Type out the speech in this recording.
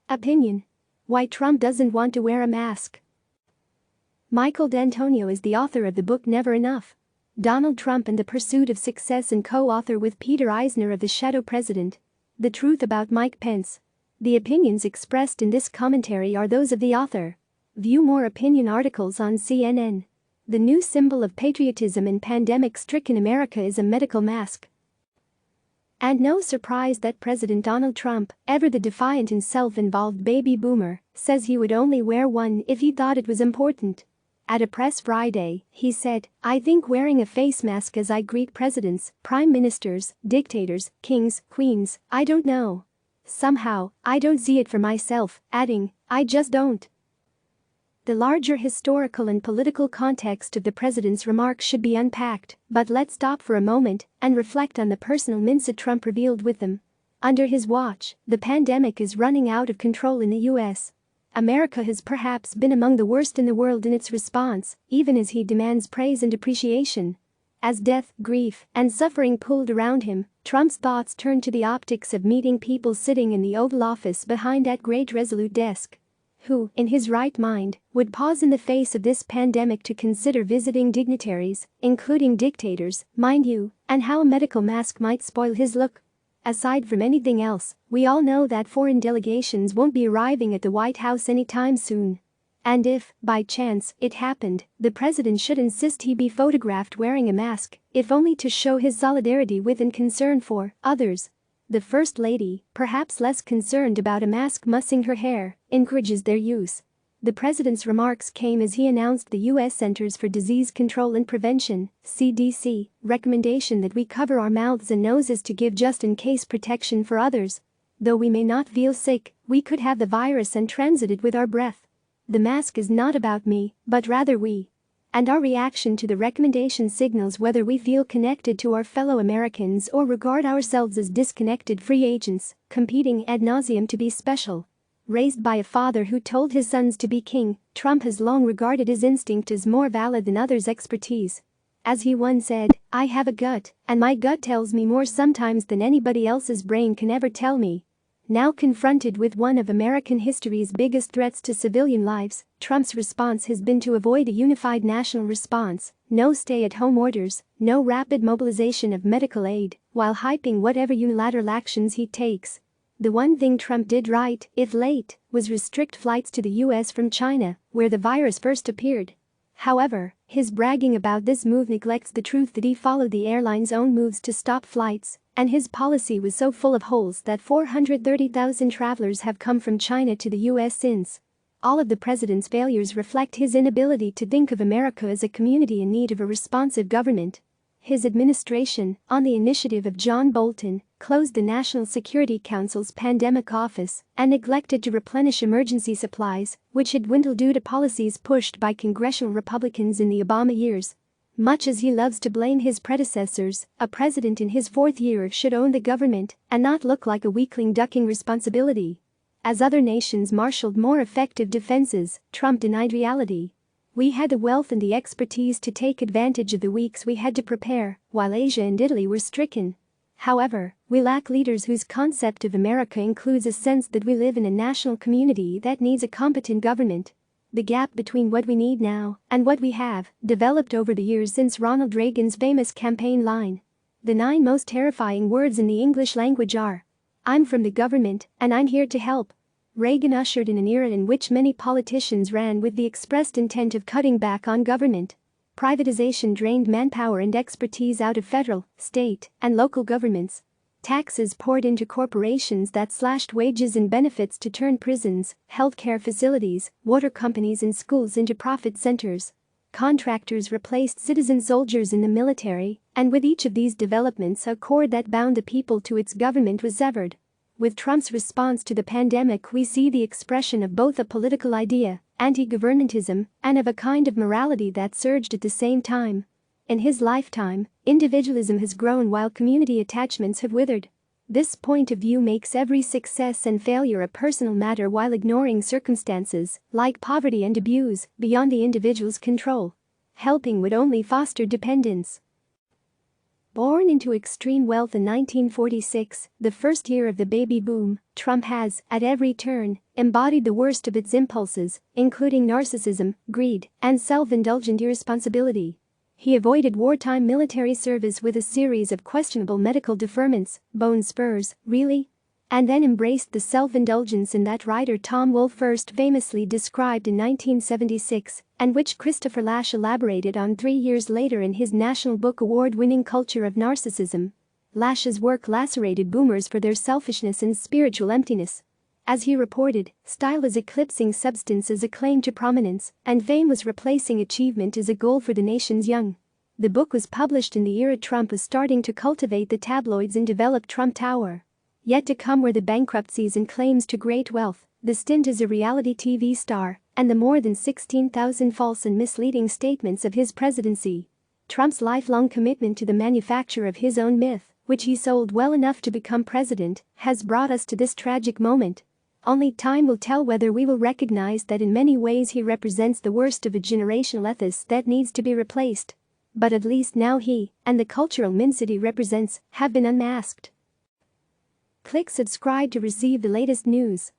Opinion: Why Trump doesn't want to wear a mask. Michael D'Antonio is the author of the book Never Enough: Donald Trump and the Pursuit of Success and co-author with Peter Eisner of The Shadow President, The Truth About Mike Pence. The opinions expressed in this commentary are those of the author. View more opinion articles on CNN. The new symbol of patriotism in pandemic-stricken America is a medical mask. And no surprise that President Donald Trump, ever the defiant and self-involved baby boomer, says he would only wear one if he thought it was important. At a press Friday, he said, "I think wearing a face mask as I greet presidents, prime ministers, dictators, kings, queens, I don't know. Somehow, I don't see it for myself," adding, "I just don't." The larger historical and political context of the president's remarks should be unpacked, but let's stop for a moment and reflect on the personal minutes Trump revealed with them. Under his watch, the pandemic is running out of control in the U.S. America has perhaps been among the worst in the world in its response, even as he demands praise and appreciation. As death, grief, and suffering pooled around him, Trump's thoughts turned to the optics of meeting people sitting in the Oval Office behind that great resolute desk. Who, in his right mind, would pause in the face of this pandemic to consider visiting dignitaries, including dictators, mind you, and how a medical mask might spoil his look? Aside from anything else, we all know that foreign delegations won't be arriving at the White House anytime soon. And if, by chance, it happened, the president should insist he be photographed wearing a mask, if only to show his solidarity with and concern for others. The First Lady, perhaps less concerned about a mask mussing her hair, encourages their use. The president's remarks came as he announced the U.S. Centers for Disease Control and Prevention (CDC) recommendation that we cover our mouths and noses to give just-in-case protection for others. Though we may not feel sick, we could have the virus and transit it with our breath. The mask is not about me, but rather we. And our reaction to the recommendation signals whether we feel connected to our fellow Americans or regard ourselves as disconnected free agents, competing ad nauseum to be special. Raised by a father who told his sons to be king, Trump has long regarded his instinct as more valid than others' expertise. As he once said, "I have a gut, and my gut tells me more sometimes than anybody else's brain can ever tell me." Now confronted with one of American history's biggest threats to civilian lives, Trump's response has been to avoid a unified national response: no stay-at-home orders, no rapid mobilization of medical aid, while hyping whatever unilateral actions he takes. The one thing Trump did right, if late, was restrict flights to the U.S. from China, where the virus first appeared. However, his bragging about this move neglects the truth that he followed the airline's own moves to stop flights, and his policy was so full of holes that 430,000 travelers have come from China to the U.S. since. All of the president's failures reflect his inability to think of America as a community in need of a responsive government. His administration, on the initiative of John Bolton, closed the National Security Council's pandemic office and neglected to replenish emergency supplies, which had dwindled due to policies pushed by congressional Republicans in the Obama years. Much as he loves to blame his predecessors, a president in his fourth year should own the government and not look like a weakling ducking responsibility. As other nations marshaled more effective defenses, Trump denied reality. We had the wealth and the expertise to take advantage of the weeks we had to prepare, while Asia and Italy were stricken. However, we lack leaders whose concept of America includes a sense that we live in a national community that needs a competent government. The gap between what we need now and what we have developed over the years since Ronald Reagan's famous campaign line. The 9 most terrifying words in the English language are, "I'm from the government and I'm here to help." Reagan ushered in an era in which many politicians ran with the expressed intent of cutting back on government. Privatization drained manpower and expertise out of federal, state, and local governments. Taxes poured into corporations that slashed wages and benefits to turn prisons, healthcare facilities, water companies, and schools into profit centers. Contractors replaced citizen soldiers in the military, and with each of these developments, a cord that bound the people to its government was severed. With Trump's response to the pandemic, we see the expression of both a political idea, anti-governmentism, and of a kind of morality that surged at the same time. In his lifetime, individualism has grown while community attachments have withered. This point of view makes every success and failure a personal matter while ignoring circumstances, like poverty and abuse, beyond the individual's control. Helping would only foster dependence. Born into extreme wealth in 1946, the first year of the baby boom, Trump has, at every turn, embodied the worst of its impulses, including narcissism, greed, and self-indulgent irresponsibility. He avoided wartime military service with a series of questionable medical deferments, bone spurs, really? And then embraced the self-indulgence in that writer Tom Wolfe first famously described in 1976, and which Christopher Lasch elaborated on 3 years later in his National Book Award-winning Culture of Narcissism. Lasch's work lacerated boomers for their selfishness and spiritual emptiness. As he reported, style is eclipsing substance as a claim to prominence, and fame was replacing achievement as a goal for the nation's young. The book was published in the era Trump was starting to cultivate the tabloids and develop Trump Tower. Yet to come were the bankruptcies and claims to great wealth, the stint as a reality TV star, and the more than 16,000 false and misleading statements of his presidency. Trump's lifelong commitment to the manufacture of his own myth, which he sold well enough to become president, has brought us to this tragic moment. Only time will tell whether we will recognize that in many ways he represents the worst of a generational ethos that needs to be replaced. But at least now he, and the cultural mince he represents, have been unmasked. Click subscribe to receive the latest news.